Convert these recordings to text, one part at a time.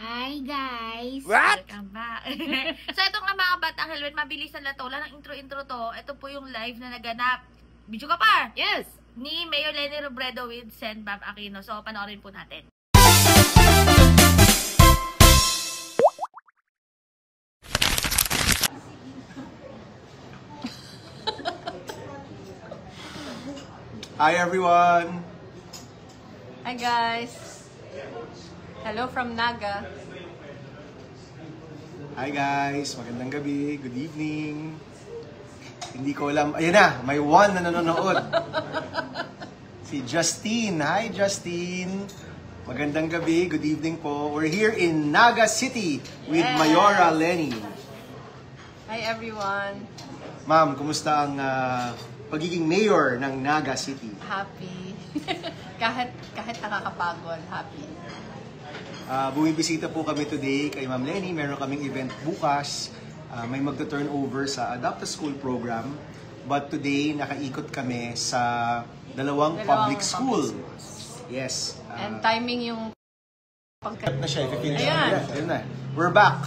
Hi guys! What? Welcome back! So ito nga mga batang helmet, mabilis na lang to. Wala ng intro-intro to. Ito po yung live na naganap. Video ka pa! Yes! Ni Mayor Leni Robredo with Sen Bam Aquino. So panoorin po natin. Hi everyone! Hi guys! Hello from Naga. Hi guys! Magandang gabi, good evening. Hindi ko alam, ayan na, may one na nanonood. Si Justine. Hi Justine! Magandang gabi, good evening po. We're here in Naga City with Yes. Mayora Leni. Hi everyone. Ma'am, kumusta ang pagiging mayor ng Naga City? Happy. kahit nakakapagod, happy. Bumibisita po kami today kay Ma'am Leni. Meron kaming event bukas. May magta-turnover sa Adopt a School program. But today, nakaikot kami sa dalawang public school. Yes. And timing yung Cut na siya. If you feel Ayan. Ayun na. We're back.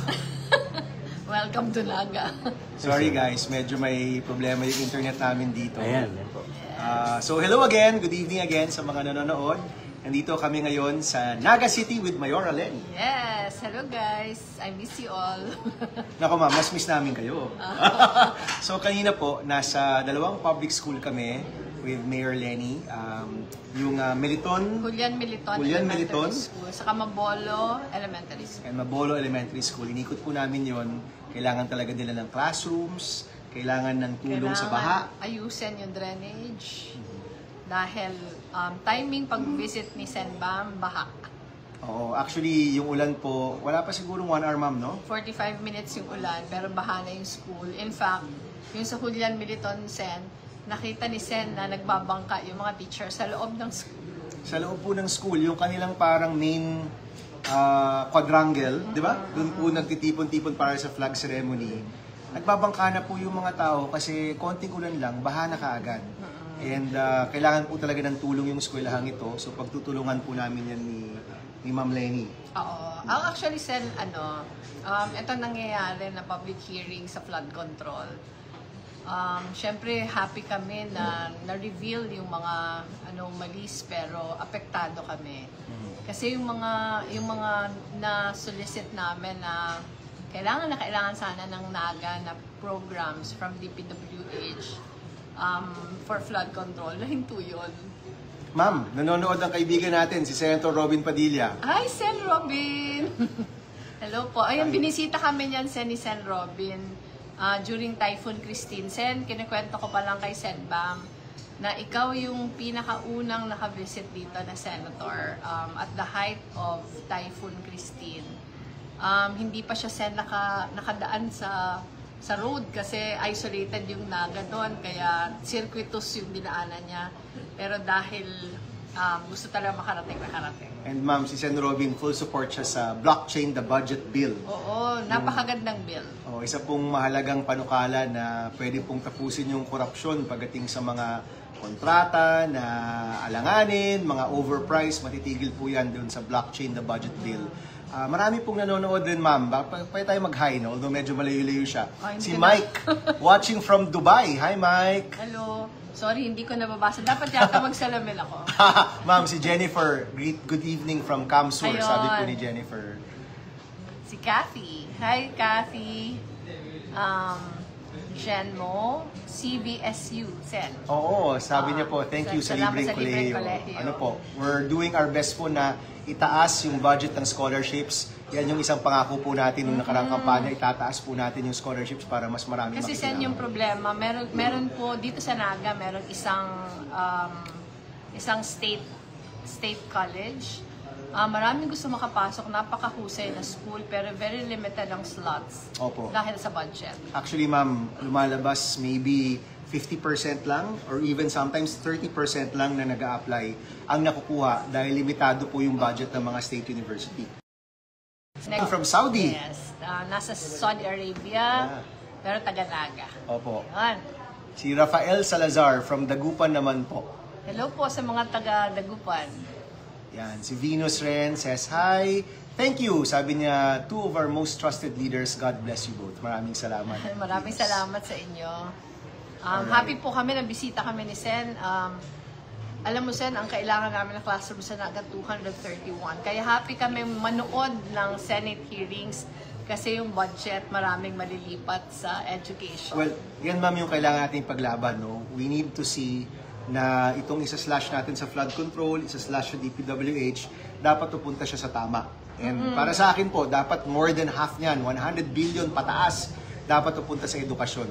welcome to Naga. Sorry guys, medyo may problema yung internet namin dito. Ayan. So hello again, good evening again sa mga nanonood. Nandito kami ngayon sa Naga City with Mayora Leni. Yes, hello guys. I miss you all. Nako ma'am, mas miss namin kayo. So kanina po, nasa dalawang public school kami with Mayor Leni. Yung Meliton Julian Meliton Julian Elementary Meliton. School. Sa Mabolo Elementary School. and Mabolo Elementary School. Inikot po namin yon. Kailangan talaga nila ng classrooms, kailangan ng tulong sa baha. Ayusin yung drainage. Dahil timing pag-visit ni Senbam, bahak. Oo, actually yung ulan po, wala pa siguro 1 hour ma'am, no? 45 minutes yung ulan, pero baha na yung school. In fact, yung sa Julian Militon Sen, nakita ni Sen na nagbabangka yung mga teacher sa loob ng school. Sa loob po ng school, yung kanilang parang main quadrangle, di ba? Doon po nagtitipon-tipon para sa flag ceremony. Nagbabangka na po yung mga tao kasi konting ulan lang, baha na kaagad. And kailangan po talaga ng tulong yung eskwelahang ito. So pagtutulungan po namin yan ni Ma'am Leni. Oo. Actually, Sen, ito nangyayari na public hearing sa flood control. Syempre, happy kami na na-reveal yung mga anomalies pero apektado kami. Kasi yung mga na-solicit namin na kailangan sana ng Naga na programs from DPWH for flood control, nahinto yun. Ma'am, nanonood ang kaibigan natin, si Senator Robin Padilla. Hi, Sen Robin! Hello po. Ayun, binisita kami niyan, Sen, ni Sen Robin during Typhoon Christine. Sen, kinikwento ko pa lang kay Sen Bam na ikaw yung pinakaunang nakavisit dito na senator at the height of Typhoon Christine. Hindi pa siya, Sen, nakadaan sa road kasi isolated yung Naga doon, kaya circuitous yung dinaanan niya. Pero dahil gusto talaga makarating. And ma'am, si Sen Robin, full support siya sa blockchain the budget bill. Oo, napakagandang bill. Isa pong mahalagang panukala na pwede pong tapusin yung korupsyon pagdating sa mga kontrata na alanganin, mga overpriced, matitigil po yan doon sa blockchain the budget bill. Marami pong nanonood din, ma'am. Pwede tayo mag-hi, no? Although medyo malayo-layo siya. Si Mike, watching from Dubai. Hi, Mike! Hello. Sorry, hindi ko nababasa. Dapat yata magsalamil ako. Ma'am, si Jennifer. Good evening from Kamsur, Ayun. sabi po ni Jennifer. Si Kathy. Hi, Kathy. Genmo, CBSU, Sen. Oo, sabi niya po, thank you sa salamat libreng sa libreng kolehiyo. kolehiyo. Ano po, we're doing our best po na itaas yung budget ng scholarships. Yan yung isang pangako po natin nung nakaraang kampanya, itataas po natin yung scholarships para mas marami Kasi makilala. Sen, yung problema, meron po dito sa Naga, meron isang state college. Maraming gusto makapasok, napakahusay na school, pero very limited ang slots. Opo. Dahil sa budget. Actually, ma'am, lumalabas maybe 50% lang or even sometimes 30% lang na nag-a-apply ang nakukuha dahil limitado po yung budget ng mga state university. Next, From Saudi. Yes. Nasa Saudi Arabia, pero taga-Naga. Opo. Yan. Si Rafael Salazar from Dagupan naman po. Hello po sa mga taga-Dagupan. Yan, si Venus Ren says hi. Thank you, sabi niya, two of our most trusted leaders. God bless you both. Maraming salamat. Maraming salamat sa inyo. Alright. Happy po kami, nabisita kami ni Sen. Alam mo, Sen, ang kailangan namin ng classroom sa Naga 231. Kaya happy kami manood ng Senate hearings kasi yung budget maraming malilipat sa education. Well, yan ma'am yung kailangan nating paglaban, no? We need to see na itong isa-slash natin sa flood control, isa-slash sa DPWH, dapat pupunta siya sa tama. And para sa akin po, dapat more than half niyan, 100 billion pataas, dapat pupunta sa edukasyon.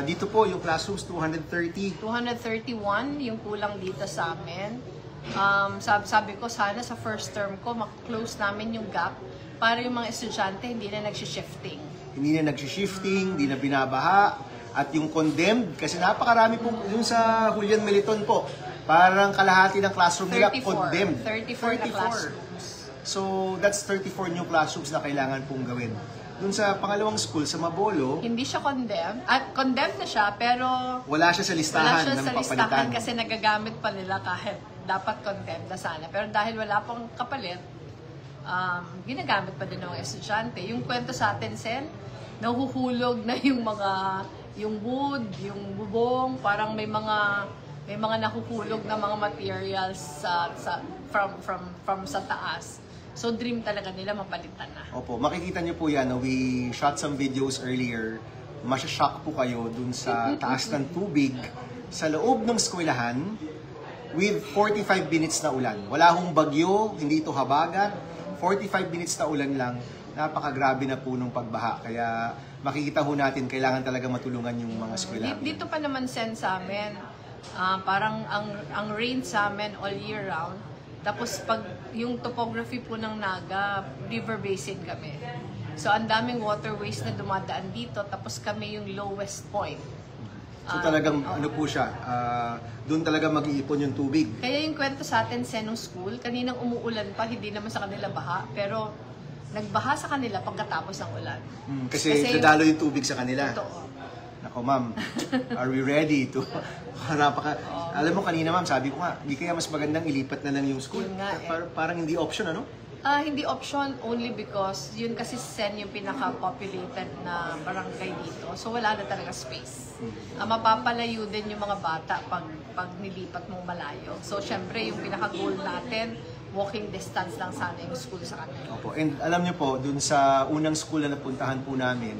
Dito po, yung classrooms, 230. 231 yung kulang dito sa amin. Sabi ko, sana sa first term ko, mak-close namin yung gap para yung mga estudyante hindi na nag-shifting. Hindi na nag-shifting, hindi na binabaha. At yung condemned, kasi napakarami po, yung sa Julian Meliton po, parang kalahati ng classroom nila 34. condemned. 34 na classrooms. So, that's 34 new classrooms na kailangan pong gawin. Dun sa pangalawang school, sa Mabolo, Hindi siya condemned. At condemned na siya, pero wala siya sa listahan wala siya ng sa listahan papalitan. kasi nagagamit pa nila kahit dapat condemned na sana. Pero dahil wala pang kapalit, ginagamit pa din ng mga estudyante. Yung kwento sa atin, Sen, nahuhulog na yung wood, yung bubong, parang may mga nahuhulog na mga materials from sa taas. So dream talaga nila mapalitan na. Opo, makikita niyo po yan. We shot some videos earlier. Masya-shock po kayo dun sa taas ng tubig sa loob ng eskwelahan with 45 minutes na ulan. Wala hong bagyo, hindi ito habagat. 45 minutes na ulan lang. Napakagrabe na po nung pagbaha. Kaya makikita ho natin, kailangan talaga matulungan yung mga eskwelahan. Dito pa naman, Sen, sa amin, parang ang rain sa amin all year round. Tapos pag yung topography po ng Naga, river basin kami. So ang daming waterways na dumadaan dito, tapos kami yung lowest point. So talagang ano po siya, doon talaga mag-iipon yung tubig. Kaya yung kwento sa atin, Senong School, kaninang umuulan pa, hindi naman sa kanila baha, pero nagbaha sa kanila pagkatapos ng ulan. Kasi nadalo yung tubig sa kanila. Totoo. Nako ma'am, are we ready to... Alam mo kanina ma'am, sabi ko nga, hindi kaya mas magandang ilipat na lang yung school. Yun nga, Parang hindi option, ano? Hindi option only because yun kasi Sen yung pinaka-populated na barangay dito. So wala na talaga space. Mapapalayo din yung mga bata pag nilipat mong malayo. So syempre yung pinaka-goal natin, walking distance lang sana yung school sa kanila. Opo. And alam niyo po, dun sa unang school na napuntahan po namin,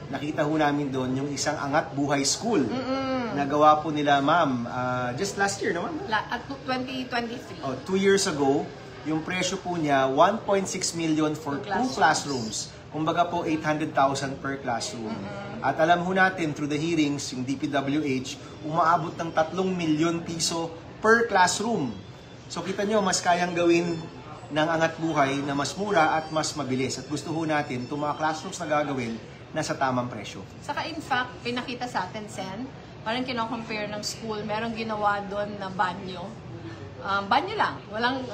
nakita ho namin doon yung isang Angat Buhay School. Nagawa po nila ma'am, just last year naman. At 2023. 2 years ago, yung presyo po niya, 1.6 million for 2 classrooms. Kumbaga po, 800,000 per classroom. At alam ho natin, through the hearings, yung DPWH, umaabot ng 3 milyon piso per classroom. So kita nyo, mas kayang gawin ng Angat Buhay na mas mura at mas mabilis. At gusto ho natin, itong mga classrooms na gagawin, nasa tamang presyo. Saka in fact, pinakita sa atin, Sen, parang kino-compare ng school, merong ginawa doon na banyo. Banyo lang,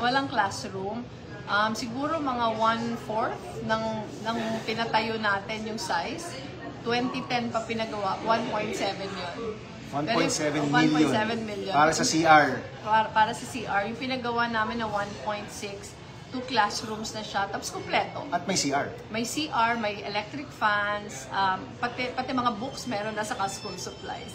walang classroom. Siguro mga 1/4 ng pinatayo natin yung size. 2010 pa pinagawa, 1.7 yun. 1.7 million. Para sa CR. Para sa CR. Yung pinagawa namin na 1.6, 2 classrooms na siya, tapos kompleto. At may CR. May CR, may electric fans, pati mga books meron na sa school supplies.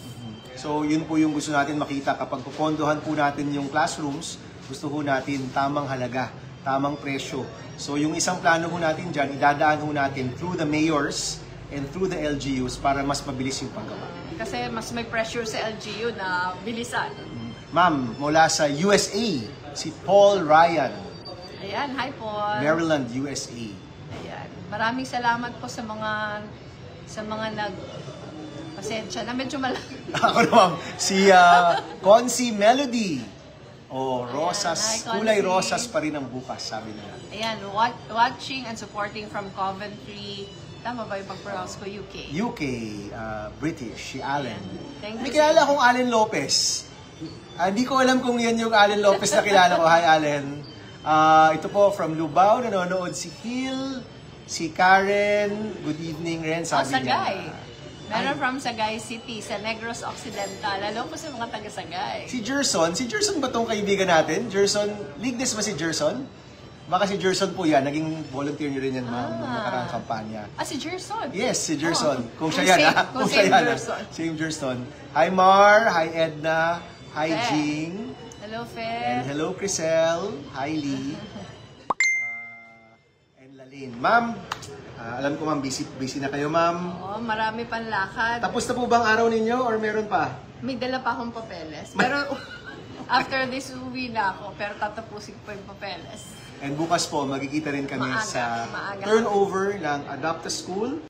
So yun po yung gusto natin makita kapag pupondohan po natin yung classrooms, gusto ho natin tamang halaga, tamang presyo. So yung isang plano ho natin dyan, idadaan ho natin through the mayors and through the LGUs para mas mabilis yung paggawa. Kasi mas may pressure sa LGU na bilisan. Ma'am, mula sa USA, si Paul Ryan. Ayan, hi Paul. Maryland, USA. Ayan. Maraming salamat po sa mga pasensya na medyo Ako naman, si Concy Melody. Rosas, Hi, kulay Concy. rosas pa rin ang bukas, sabi nila. Ayan, watching and supporting from Coventry. Tama ba yung pag-pronounce ko? UK. UK, British, si Allen. Thank May you. kilala akong Allen Lopez. Hindi ko alam kung yan yung Allen Lopez na kilala ko. Hi, Allen. Ito po, from Lubao, nanonood si Hill, si Karen. Good evening rin, sabi niya. Sagay. Meron from Sagay City, sa Negros Occidental. Lalo po sa mga taga-Sagay. Si Gerson ba tong kaibigan natin? Gerson, Ligdes ba si Gerson? Baka si Gerson po yan, naging volunteer niyo rin yan, ma'am, nung nakaraang kampanya. Si Gerson. Yes, si Gerson. Kung siya Kung yan, same- ha? kung Kung siya same yan, ha? Gerson. Same Gerson. Hi, Mar. Hi, Edna. Hi, Fe. Jing. Hello, And Fe. hello, Crisel. Hi, Lee. And Lalene. Ma'am, alam ko, ma'am, busy na kayo, ma'am. Oo, marami pang lakad. Tapos na po bang araw ninyo or meron pa? May dala pa akong papeles. Pero after this, uwi na ako. Pero tatapusin ko yung papeles. And bukas po, magkikita rin kami Maaga, sa maaga. turnover ng Adopt a School